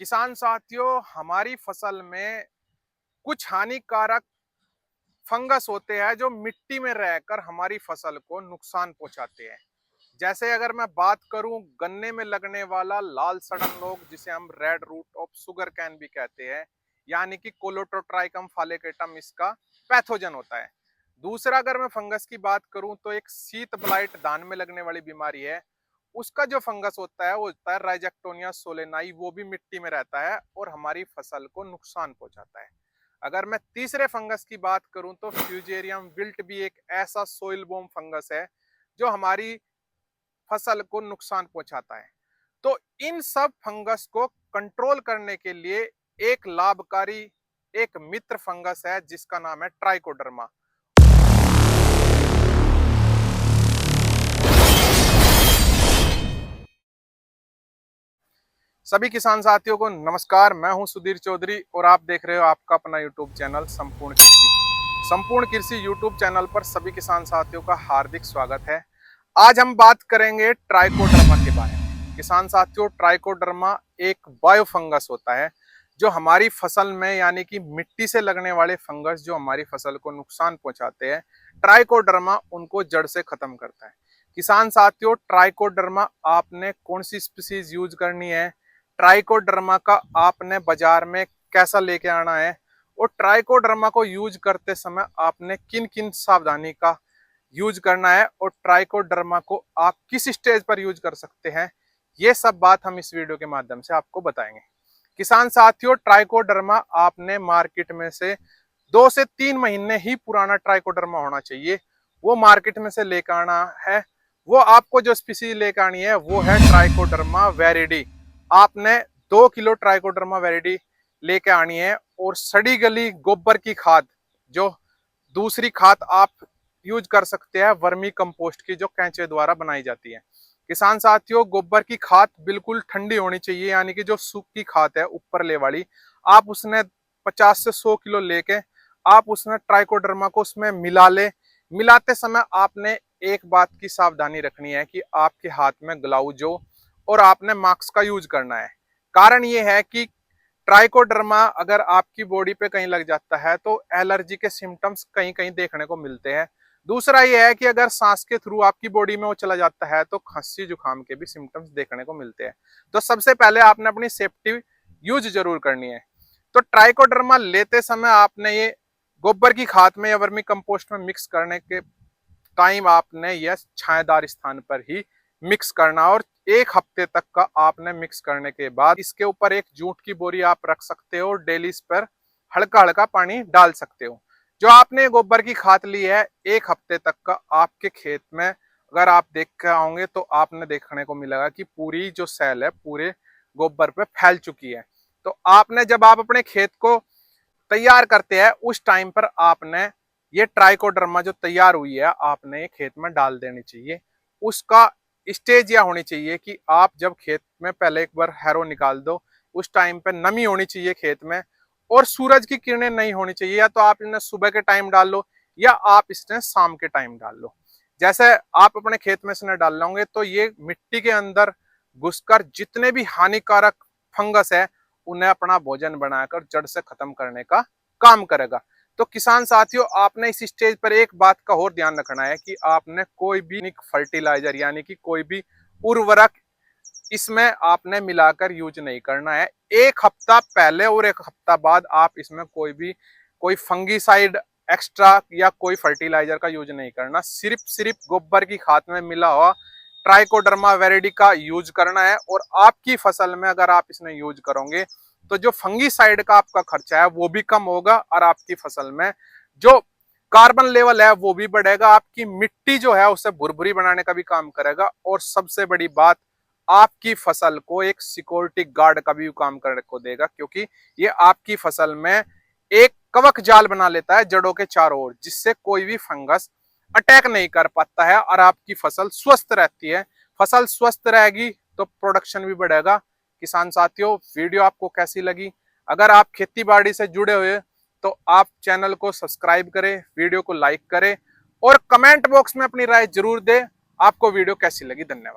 किसान साथियों, हमारी फसल में कुछ हानिकारक फंगस होते हैं जो मिट्टी में रहकर हमारी फसल को नुकसान पहुंचाते हैं। जैसे अगर मैं बात करूं गन्ने में लगने वाला लाल सड़न रोग, जिसे हम red root of sugarcane भी कहते हैं, यानी कि कोलोटोट्राइकम फालेकेटम इसका पैथोजन होता है। दूसरा अगर मैं फंगस की बात करूं तो एक शीत ब्लाइट धान में लगने वाली बीमारी है। उसका जो फंगस होता है वो होता है राइजेक्टोनिया सोलेनाई, वो भी मिट्टी में रहता है और हमारी फसल को नुकसान पहुंचाता है। अगर मैं तीसरे फंगस की बात करूं तो फ्यूजेरियम विल्ट भी एक ऐसा सोइल बोम फंगस है जो हमारी फसल को नुकसान पहुंचाता है। तो इन सब फंगस को कंट्रोल करने के लिए एक लाभकारी एक मित्र फंगस है जिसका नाम है ट्राइकोडर्मा। सभी किसान साथियों को नमस्कार। मैं हूं सुधीर चौधरी और आप देख रहे हो आपका अपना यूट्यूब चैनल संपूर्ण कृषि। संपूर्ण कृषि यूट्यूब चैनल पर सभी किसान साथियों का हार्दिक स्वागत है। आज हम बात करेंगे ट्राइकोडर्मा के बारे में। किसान साथियों, ट्राइकोडर्मा एक बायो फंगस होता है जो हमारी फसल में, यानी कि मिट्टी से लगने वाले फंगस जो हमारी फसल को नुकसान पहुंचाते हैं, ट्राइकोडर्मा उनको जड़ से खत्म करता है। किसान साथियों, ट्राइकोडर्मा आपने कौन सी स्पीसीज यूज करनी है, ट्राइकोडर्मा का आपने बाजार में कैसा लेके आना है, और ट्राइकोडर्मा को यूज करते समय आपने किन किन सावधानी का यूज करना है, और ट्राइकोडर्मा को आप किस स्टेज पर यूज कर सकते हैं, ये सब बात हम इस वीडियो के माध्यम से आपको बताएंगे। किसान साथियों, ट्राइकोडर्मा आपने मार्केट में से 2 से 3 महीने ही पुराना ट्राइकोडर्मा होना चाहिए, वो मार्केट में से लेकर आना है। वो आपको जो स्पीसीज लेकर आनी है वो है ट्राइकोडर्मा वेरिडी। आपने 2 किलो ट्राइकोडर्मा वेरिडी लेके आनी है, और सड़ी गली गोबर की खाद, जो दूसरी खाद आप यूज कर सकते हैं वर्मी कंपोस्ट की, जो कैंचे द्वारा बनाई जाती है। किसान साथियों, गोबर की खाद बिल्कुल ठंडी होनी चाहिए, यानी कि जो सूखी खाद है ऊपर ले वाली, आप उसने 50 से 100 किलो लेके आप उसमें ट्राइकोडर्मा को उसमें मिला ले। मिलाते समय आपने एक बात की सावधानी रखनी है कि आपके हाथ में ग्लव्स हो और आपने मास्क का यूज करना है। कारण ये है कि ट्राइकोडर्मा अगर आपकी बॉडी पे कहीं लग जाता है तो एलर्जी के सिम्टम्स कहीं कहीं देखने को मिलते हैं। दूसरा ये है कि अगर सांस के थ्रू आपकी बॉडी में वो चला जाता है तो खांसी जुकाम के भी सिम्टम्स देखने को मिलते हैं। तो सबसे पहले आपने अपनी सेफ्टी यूज जरूर करनी है। तो ट्राइकोडर्मा लेते समय आपने ये गोबर की खाद में या वर्मी कंपोस्ट में मिक्स करने के टाइम आपने यह छायादार स्थान पर ही मिक्स करना, और 1 हफ्ते तक का आपने मिक्स करने के बाद इसके ऊपर एक जूट की बोरी आप रख सकते हो, और डेली इस पर हल्का हल्का पानी डाल सकते हो। जो आपने गोबर की खाद ली है 1 हफ्ते तक का आपके खेत में अगर आप देख के आओगे तो आपने देखने को मिलेगा कि पूरी जो सेल है पूरे गोबर पे फैल चुकी है। तो आपने जब आप अपने खेत को तैयार करते हैं उस टाइम पर आपने ये ट्राइकोडर्मा जो तैयार हुई है आपने ये खेत में डाल देनी चाहिए। उसका स्टेज यह होनी चाहिए कि आप जब खेत में पहले एक बार हैरो निकाल दो, उस टाइम पे नमी होनी चाहिए खेत में, और सूरज की किरणें नहीं होनी चाहिए। या तो आप इन्हें सुबह के टाइम डाल लो या आप इसने शाम के टाइम डाल लो। जैसे आप अपने खेत में इसने डाल लोगे तो ये मिट्टी के अंदर घुसकर जितने भी हानिकारक फंगस है उन्हें अपना भोजन बनाकर जड़ से खत्म करने का काम करेगा। तो किसान साथियों, आपने इस स्टेज पर एक बात का और ध्यान रखना है कि आपने कोई भी फर्टिलाइजर यानी कि कोई भी उर्वरक इसमें आपने मिलाकर यूज नहीं करना है। 1 हफ्ता पहले और 1 हफ्ता बाद आप इसमें कोई फंगीसाइड एक्स्ट्रा या कोई फर्टिलाइजर का यूज नहीं करना। सिर्फ गोबर की खाद में मिला हुआ ट्राइकोडर्मा वेरिडी का यूज करना है। और आपकी फसल में अगर आप इसमें यूज करोगे तो जो फंगीसाइड का आपका खर्चा है वो भी कम होगा, और आपकी फसल में जो कार्बन लेवल है वो भी बढ़ेगा, आपकी मिट्टी जो है उसे भुरभुरी बनाने का भी काम करेगा, और सबसे बड़ी बात, आपकी फसल को एक सिक्योरिटी गार्ड का भी काम करने को देगा, क्योंकि ये आपकी फसल में एक कवक जाल बना लेता है जड़ों के चारों ओर, जिससे कोई भी फंगस अटैक नहीं कर पाता है और आपकी फसल स्वस्थ रहती है। फसल स्वस्थ रहेगी तो प्रोडक्शन भी बढ़ेगा। किसान साथियों, वीडियो आपको कैसी लगी? अगर आप खेती बाड़ी से जुड़े हुए तो आप चैनल को सब्सक्राइब करें, वीडियो को लाइक करें और कमेंट बॉक्स में अपनी राय जरूर दें। आपको वीडियो कैसी लगी? धन्यवाद।